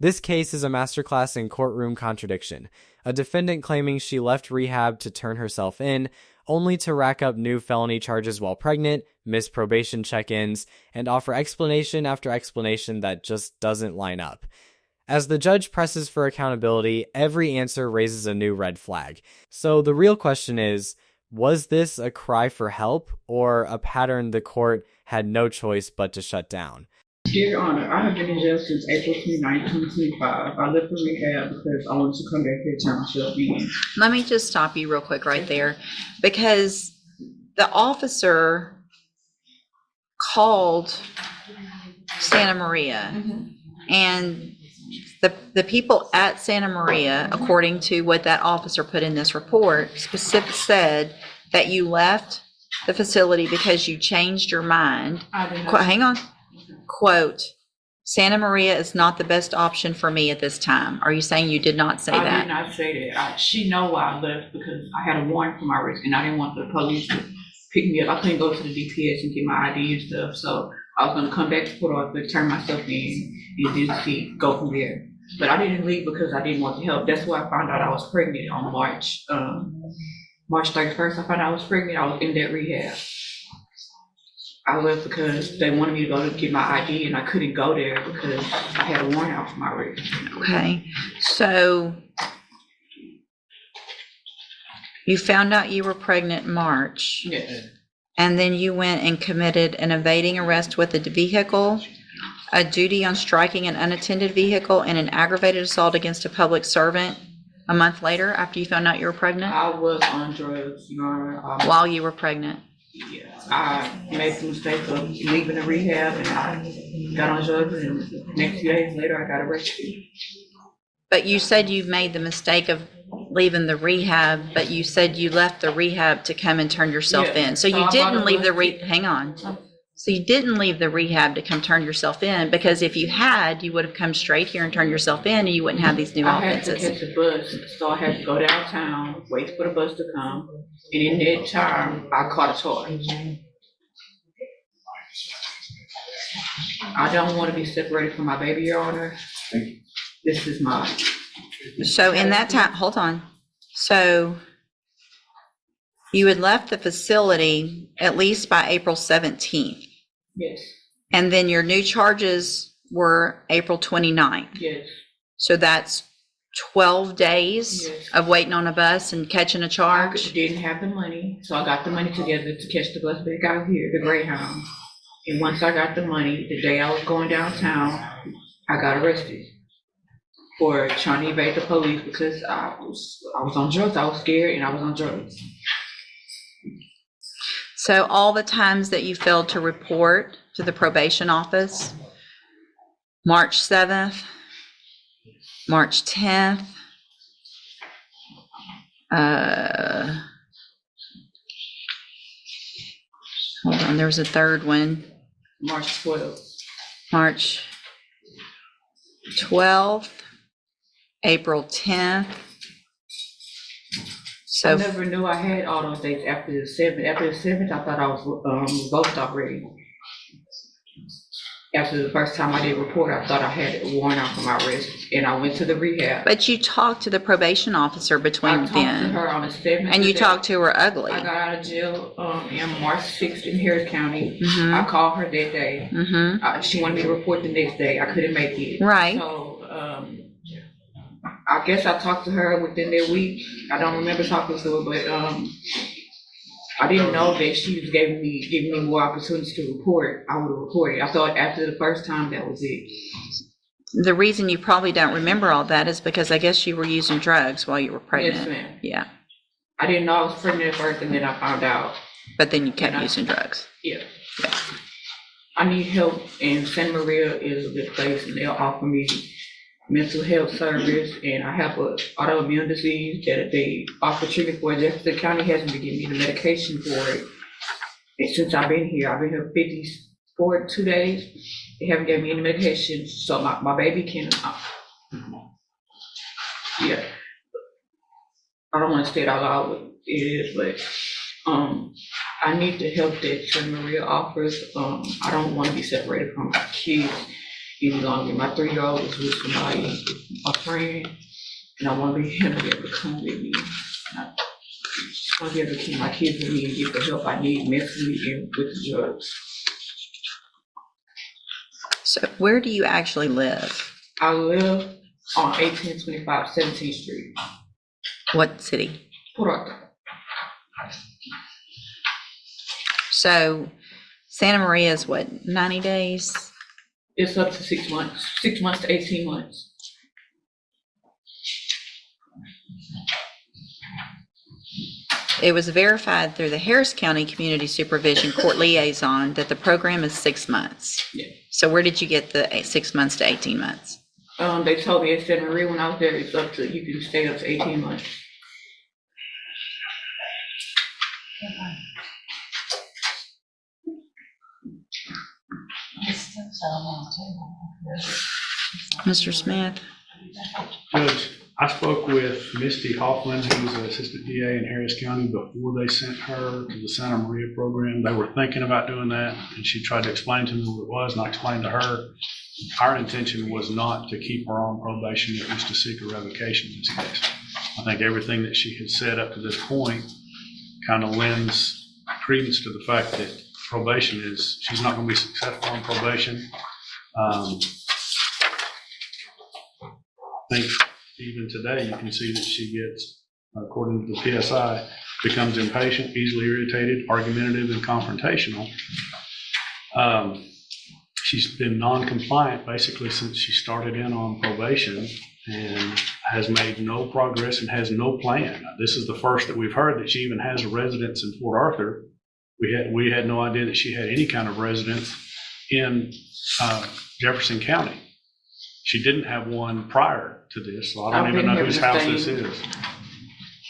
This case is a masterclass in courtroom contradiction. A defendant claiming she left rehab to turn herself in, only to rack up new felony charges while pregnant, miss probation check-ins, and offer explanation after explanation that just doesn't line up. As the judge presses for accountability, every answer raises a new red flag. So the real question is, was this a cry for help or a pattern the court had no choice but to shut down? Dear Honor, I have been in jail since April 29, 2025. I left for rehab because I wanted to come back here and turn myself in. Let me just stop you real quick right there, because the officer called Santa Maria, and the people at Santa Maria, according to what that officer put in this report, specifically said that you left the facility because you changed your mind. Hang on. Quote, Santa Maria is not the best option for me at this time. Are you saying you did not say that? I did not say that. She know why I left because I had a warrant for my arrest and I didn't want the police to pick me up. I couldn't go to the DPS and get my ID and stuff. So I was going to come back to Port Arthur, turn myself in, and just go from there. But I didn't leave because I didn't want the help. That's why I found out I was pregnant on March 31st. I found out I was pregnant. I was in that rehab. I left because they wanted me to go to get my ID, and I couldn't go there because I had a warrant out for my arrest. Okay, so you found out you were pregnant in March. Yes. And then you went and committed an evading arrest with a vehicle, a duty on striking an unattended vehicle, and an aggravated assault against a public servant a month later after you found out you were pregnant? I was on drugs, Your Honor. While you were pregnant? Yeah, I made the mistake of leaving the rehab and I got on drugs, and the next few days later I got arrested. But you said you made the mistake of leaving the rehab, but you said you left the rehab to come and turn yourself in. So you didn't leave the hang on. So you didn't leave the rehab to come turn yourself in, because if you had, you would have come straight here and turned yourself in and you wouldn't have these new offenses. I had to catch a bus, so I had to go downtown, wait for the bus to come, and in that time, I caught a charge. I don't want to be separated from my baby, Your Honor. This is mine. So in that time, hold on. So you had left the facility at least by April 17th. Yes. And then your new charges were April 29th. Yes. So that's 12 days Yes. of waiting on a bus and catching a charge. I didn't have the money, so I got the money together to catch the bus back out here, the Greyhound. And once I got the money, the day I was going downtown, I got arrested for trying to evade the police because I was on drugs. I was scared and I was on drugs. So all the times that you failed to report to the probation office, March 7th, March 10th, hold on, there was a third one. March 12th. March 12th, April 10th. So I never knew I had all those dates after the 7th. After the 7th, I thought I was revoked already. After the first time I did report, I thought I had a warrant out for my arrest, and I went to the rehab. But you talked to the probation officer between I talked to then, her on the 7th. and you talked to her ugly. I got out of jail in March 6th in Harris County. Mhm. I called her that day. Mm-hmm. She wanted me to report the next day. I couldn't make it. Right. So I guess I talked to her within that week. I don't remember talking to her, but I didn't know that she was giving me more opportunities to report. I would have reported. I thought after the first time that was it. The reason you probably don't remember all that is because I guess you were using drugs while you were pregnant. Yes, ma'am. Yeah. I didn't know I was pregnant at first, and then I found out. But then you kept using drugs. Yeah. I need help, and Santa Maria is a good place, and they'll offer me mental health service, and I have an autoimmune disease that they offer treatment for. Jefferson County hasn't been giving me the medication for it. And since I've been here 2 days, they haven't given me any medication, so my baby can, yeah. I don't want to say it out loud what it is, but I need the help that Santa Maria offers. I don't want to be separated from my kids. either gonna get my 3-year-old is with somebody, a friend, and I want to be him to be able to come with me. I want to be able to keep my kids with me and get the help I need mentally and with the drugs. So where do you actually live? I live on 1825 17th Street, What city? Port Arthur. So Santa Maria is what, 90 days? It's up to 6 months, 6 months to 18 months. It was verified through the Harris County Community Supervision Court Liaison that the program is 6 months. Yeah. So where did you get the 6 months to 18 months? They told me at Santa Maria when I was there, it's up to, you can stay up to 18 months. Mr. Smith? Judge, I spoke with Misty Hoffman, who was an assistant DA in Harris County, before they sent her to the Santa Maria program. They were thinking about doing that, and she tried to explain to me what it was, and I explained to her our intention was not to keep her on probation. It was to seek a revocation in this case. I think everything that she had said up to this point kind of lends credence to the fact that probation is, she's not going to be successful on probation. I think even today, you can see that she gets, according to the PSI, becomes impatient, easily irritated, argumentative, and confrontational. She's been non-compliant basically since she started in on probation and has made no progress and has no plan. This is the first that we've heard that she even has a residence in Port Arthur. We had no idea that she had any kind of residence in Jefferson County. She didn't have one prior to this, so I don't even know whose house this is.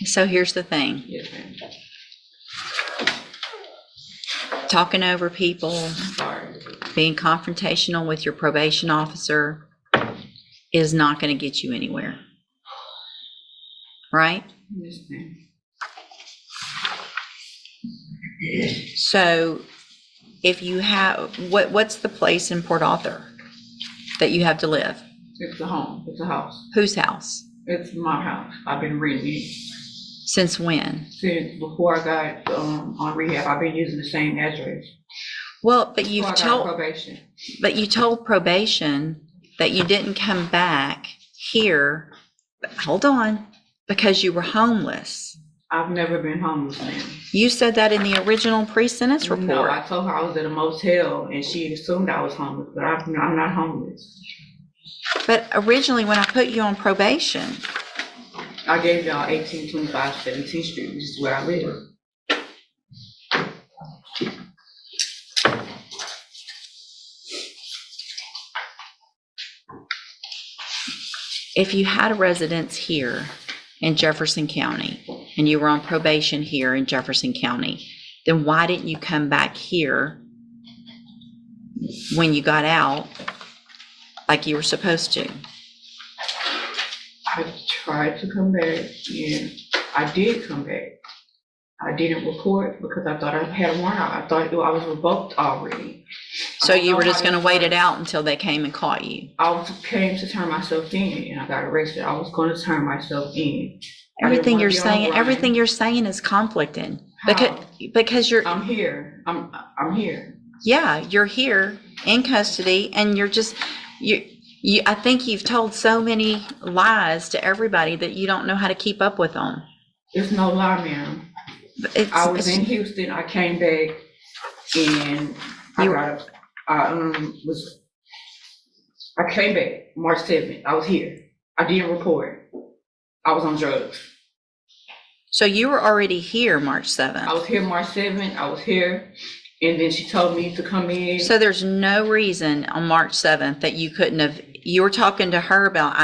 So here's the thing. Yes, ma'am. Talking over people, Sorry. being confrontational with your probation officer is not going to get you anywhere. Right? Yes, ma'am. So if you have, what's the place in Port Arthur that you have to live? It's a home. It's a house. Whose house? It's my house. I've been renting it Since when? since before I got on rehab. I've been using the same address. Well, but you've Before I got told, probation. but you told probation that you didn't come back here, hold on, because you were homeless. I've never been homeless, ma'am. You said that in the original pre-sentence No, report. I told her I was at a motel and she assumed I was homeless, but I'm not homeless. But originally, when I put you on probation, I gave y'all 1825 17th Street, which is where I live. if you had a residence here in Jefferson County and you were on probation here in Jefferson County, then why didn't you come back here when you got out like you were supposed to? I tried to come back and I did come back. I didn't report because I thought I had a warrant out. I thought I was revoked already. So you were just gonna wait it out until they came and caught you? Came to turn myself in and I got arrested. I was going to turn myself in. Everything you're saying is conflicting. Because you're, I'm here. I'm here. yeah, you're here in custody and you're just, I think you've told so many lies to everybody that you don't know how to keep up with them. It's no lie, ma'am. I was in Houston. I came back and I came back March 7th. I was here. I didn't report. I was on drugs. So you were already here March 7th. I was here March 7th. I was here. And then she told me to come in. So there's no reason on March 7th that you couldn't have, you were talking to her about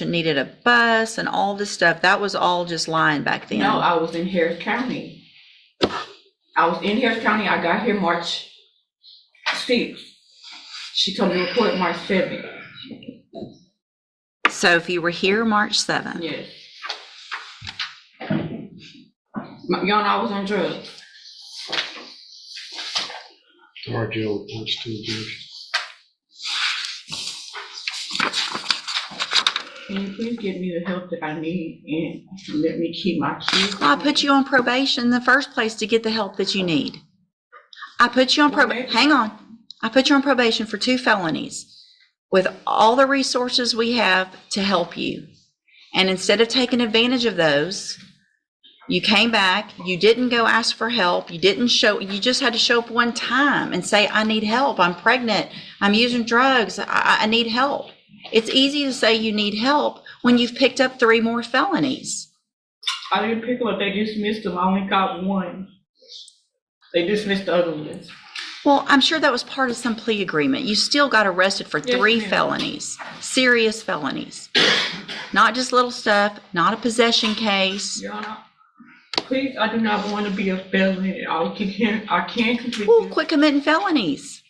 needed a bus and all this stuff. That was all just lying back then. No, I was in Harris County. I was in Harris County. I got here March 6th. She told me to report March 7th. So if you were here March 7th. Yes. Y'all know I was on drugs. Our jail reports to the judge. can you please get me the help that I need and let me keep my kids? I put you on probation in the first place to get the help that you need. I put you on hang on. I put you on probation for 2 felonies with all the resources we have to help you. And instead of taking advantage of those, you came back, you didn't go ask for help, you just had to show up one time and say, I need help, I'm pregnant, I'm using drugs, I need help. It's easy to say you need help when you've picked up 3 more felonies. I didn't pick them up, they dismissed them, I only got 1. They dismissed the other ones. Well, I'm sure that was part of some plea agreement. You still got arrested for 3 ma'am. felonies, serious felonies. Not just little stuff, not a possession case. Your Honor, please, I do not want to be a felon. I can't complete Well, this. quit committing felonies.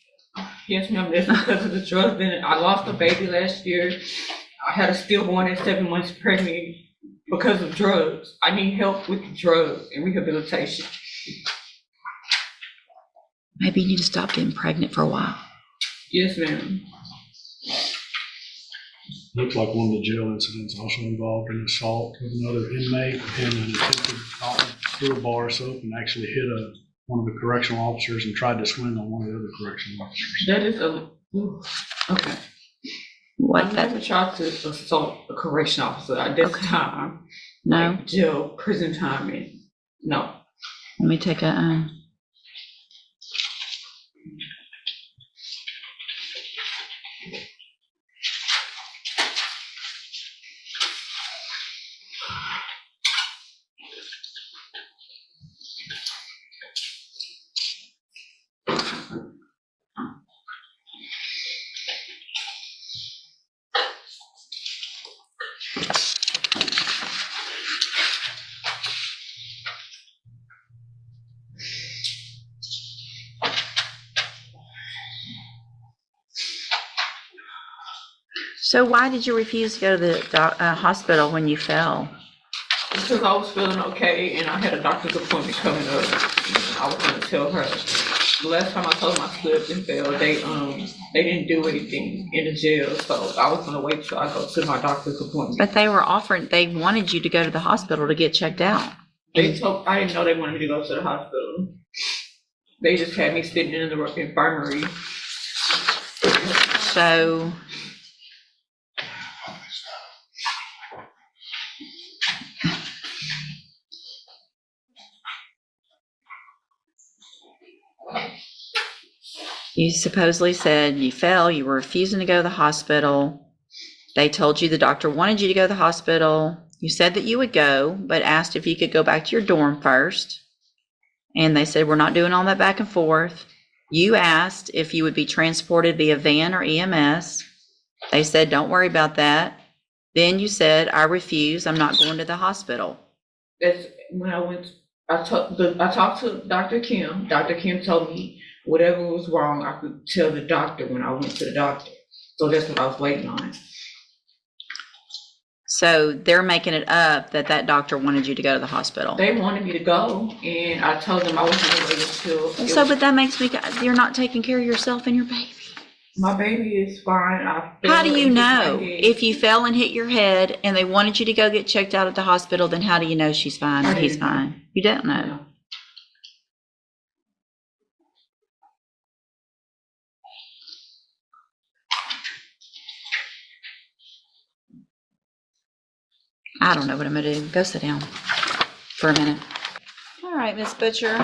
Yes, ma'am, that's because of the drugs. Then I lost a baby last year. I had a stillborn at 7 months pregnant because of drugs. I need help with drugs and rehabilitation. Maybe you need to stop getting pregnant for a while. Yes, ma'am. Looks like one of the jail incidents also involved an assault of another inmate and an attempted through a bar soap and actually hit one of the correctional officers and tried to swing on one of the other correctional officers. That is okay. What I that? never tried to assault a correction officer at this time. No. Like jail, prison time, and no. Let me take a. So why did you refuse to go to the hospital when you fell? Because I was feeling okay and I had a doctor's appointment coming up. I was going to tell her. The last time I told them I slipped and fell, they didn't do anything in the jail, so I was going to wait till I go to my doctor's appointment. But they wanted you to go to the hospital to get checked out. I didn't know they wanted me to go to the hospital. They just had me sitting in the infirmary. So. You supposedly said you fell, you were refusing to go to the hospital. They told you the doctor wanted you to go to the hospital. You said that you would go, but asked if you could go back to your dorm first. And they said, we're not doing all that back and forth. You asked if you would be transported via van or EMS. They said, don't worry about that. Then you said, I refuse, I'm not going to the hospital. That's when I talked to Dr. Kim. Dr. Kim told me whatever was wrong, I could tell the doctor when I went to the doctor. So that's what I was waiting on. So they're making it up that doctor wanted you to go to the hospital. They wanted me to go, and I told them I was going to wait until. But that makes me, you're not taking care of yourself and your baby. My baby is fine. How do you know? If you fell and hit your head and they wanted you to go get checked out at the hospital, then how do you know she's fine and he's fine? You don't know. No. I don't know what I'm going to do. Go sit down for a minute. All right, Miss Butcher.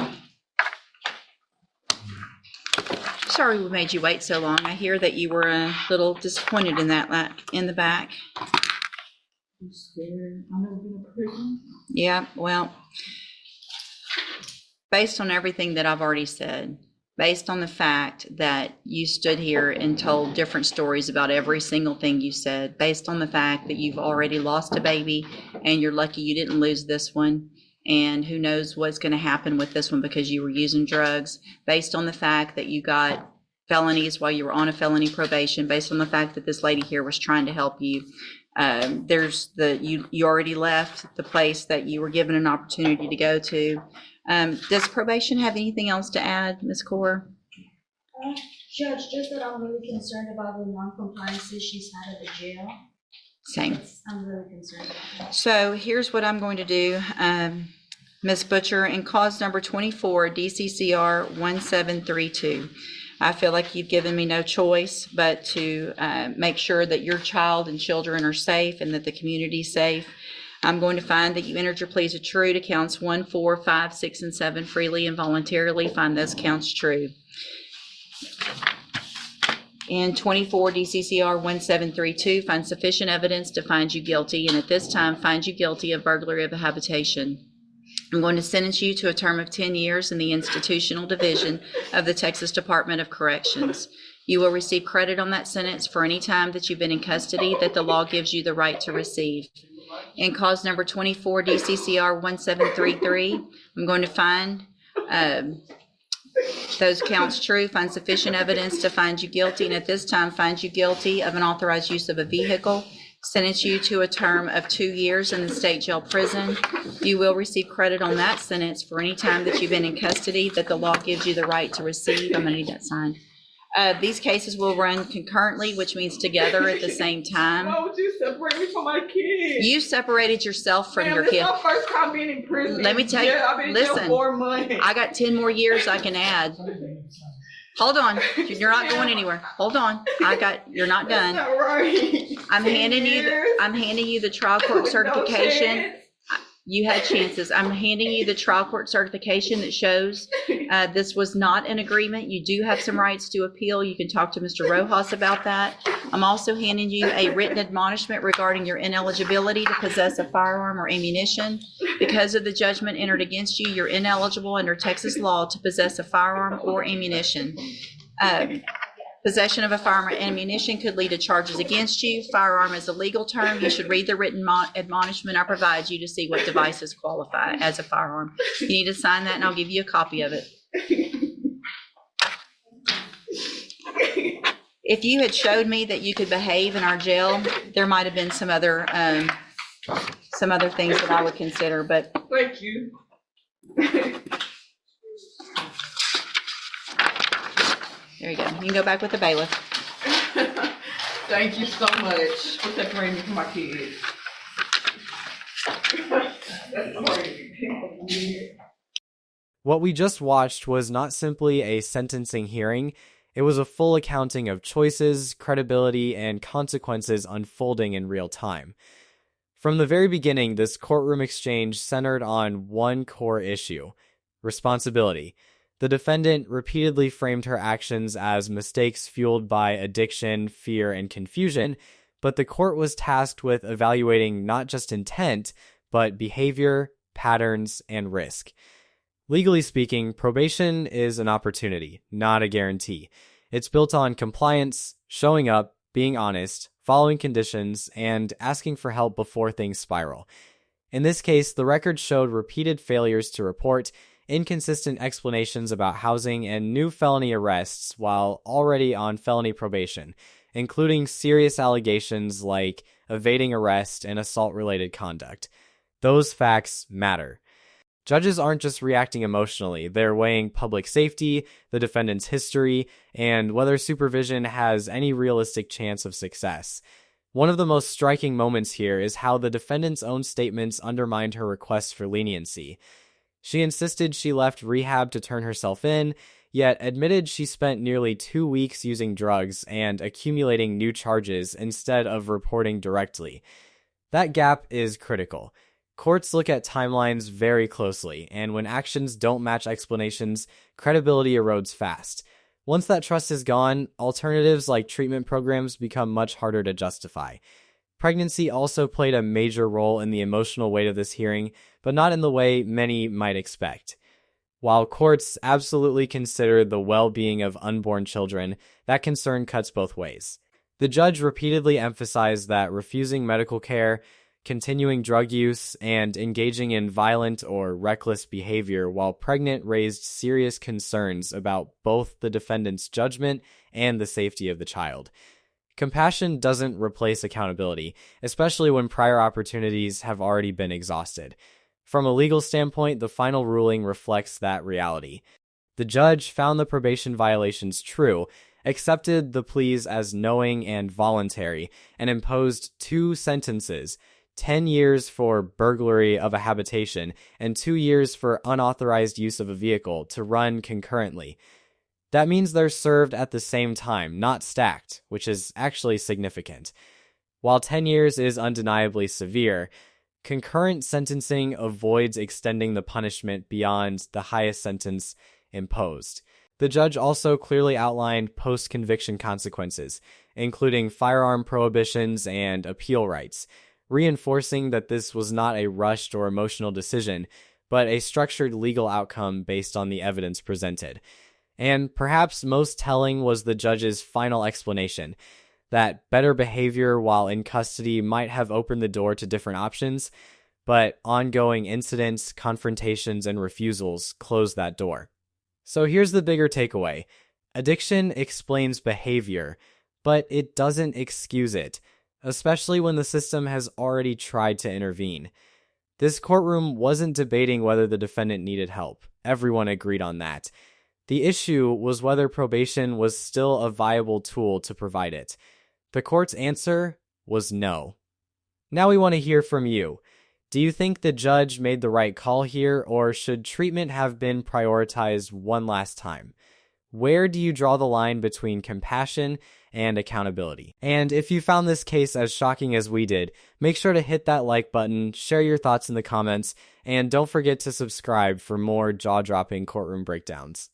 Sorry we made you wait so long. I hear that you were a little disappointed in that in the back. I'm scared. I've never been to prison. Yeah, well, based on everything that I've already said, based on the fact that you stood here and told different stories about every single thing you said, based on the fact that you've already lost a baby and you're lucky you didn't lose this one, and who knows what's going to happen with this one because you were using drugs, based on the fact that you got felonies while you were on a felony probation, based on the fact that this lady here was trying to help you. You already left the place that you were given an opportunity to go to. Does probation have anything else to add, Ms. Kaur? Judge, just that I'm really concerned about the non-compliances she's had at the jail. Same. I'm really concerned. So here's what I'm going to do, Ms. Butcher, in cause number 24, DCCR 1732. I feel like you've given me no choice but to make sure that your child and children are safe and that the community's safe. I'm going to find that you entered your pleas are true to counts 1, 4, 5, 6, and 7 freely and voluntarily. Find those counts true. In 24 DCCR 1732, find sufficient evidence to find you guilty, and at this time, find you guilty of burglary of a habitation. I'm going to sentence you to a term of 10 years in the institutional division of the Texas Department of Corrections. You will receive credit on that sentence for any time that you've been in custody that the law gives you the right to receive. In cause number 24 DCCR 1733, I'm going to find those counts true, find sufficient evidence to find you guilty, and at this time find you guilty of unauthorized use of a vehicle, sentence you to a term of 2 years in the state jail prison. You will receive credit on that sentence for any time that you've been in custody that the law gives you the right to receive. I'm going to need that signed. These cases will run concurrently, which means together at the same time. Why would you separate me from my kids? You separated yourself from your This kid. is my first time being in prison. Let me tell you, I've been in jail listen, 4 months. I got 10 more years I can add. Hold on, you're not going anywhere. Hold on, you're not That's done. not right. I'm handing you the trial court No certification. chance. You had chances. I'm handing you the trial court certification that shows this was not an agreement. You do have some rights to appeal. You can talk to Mr. Rojas about that. I'm also handing you a written admonishment regarding your ineligibility to possess a firearm or ammunition. Because of the judgment entered against you, you're ineligible under Texas law to possess a firearm or ammunition. Possession of a firearm or ammunition could lead to charges against you. Firearm is a legal term. You should read the written admonishment I provide you to see what devices qualify as a firearm. You need to sign that and I'll give you a copy of it. If you had showed me that you could behave in our jail, there might have been some other things that I would consider, but Thank you. there you go. You can go back with the bailiff. Thank you so much for separating me from my kids. What we just watched was not simply a sentencing hearing, it was a full accounting of choices, credibility, and consequences unfolding in real time. From the very beginning, this courtroom exchange centered on one core issue: responsibility. The defendant repeatedly framed her actions as mistakes fueled by addiction, fear, and confusion, but the court was tasked with evaluating not just intent, but behavior, patterns, and risk. Legally speaking, probation is an opportunity, not a guarantee. It's built on compliance, showing up, being honest, following conditions, and asking for help before things spiral. In this case, the record showed repeated failures to report, inconsistent explanations about housing, and new felony arrests while already on felony probation, including serious allegations like evading arrest and assault-related conduct. Those facts matter. Judges aren't just reacting emotionally, they're weighing public safety, the defendant's history, and whether supervision has any realistic chance of success. One of the most striking moments here is how the defendant's own statements undermined her requests for leniency. She insisted she left rehab to turn herself in, yet admitted she spent nearly 2 weeks using drugs and accumulating new charges instead of reporting directly. That gap is critical. Courts look at timelines very closely, and when actions don't match explanations, credibility erodes fast. Once that trust is gone, alternatives like treatment programs become much harder to justify. Pregnancy also played a major role in the emotional weight of this hearing, but not in the way many might expect. While courts absolutely consider the well-being of unborn children, that concern cuts both ways. The judge repeatedly emphasized that refusing medical care, continuing drug use, and engaging in violent or reckless behavior while pregnant raised serious concerns about both the defendant's judgment and the safety of the child. Compassion doesn't replace accountability, especially when prior opportunities have already been exhausted. From a legal standpoint, the final ruling reflects that reality. The judge found the probation violations true, accepted the pleas as knowing and voluntary, and imposed 2 sentences, 10 years for burglary of a habitation and 2 years for unauthorized use of a vehicle, to run concurrently. That means they're served at the same time, not stacked, which is actually significant. While 10 years is undeniably severe, concurrent sentencing avoids extending the punishment beyond the highest sentence imposed. The judge also clearly outlined post-conviction consequences, including firearm prohibitions and appeal rights, reinforcing that this was not a rushed or emotional decision, but a structured legal outcome based on the evidence presented. And perhaps most telling was the judge's final explanation, that better behavior while in custody might have opened the door to different options, but ongoing incidents, confrontations, and refusals closed that door. So here's the bigger takeaway. Addiction explains behavior, but it doesn't excuse it, especially when the system has already tried to intervene. This courtroom wasn't debating whether the defendant needed help. Everyone agreed on that. The issue was whether probation was still a viable tool to provide it. The court's answer was no. Now we want to hear from you. Do you think the judge made the right call here, or should treatment have been prioritized one last time? Where do you draw the line between compassion and accountability? And if you found this case as shocking as we did, make sure to hit that like button, share your thoughts in the comments, and don't forget to subscribe for more jaw-dropping courtroom breakdowns.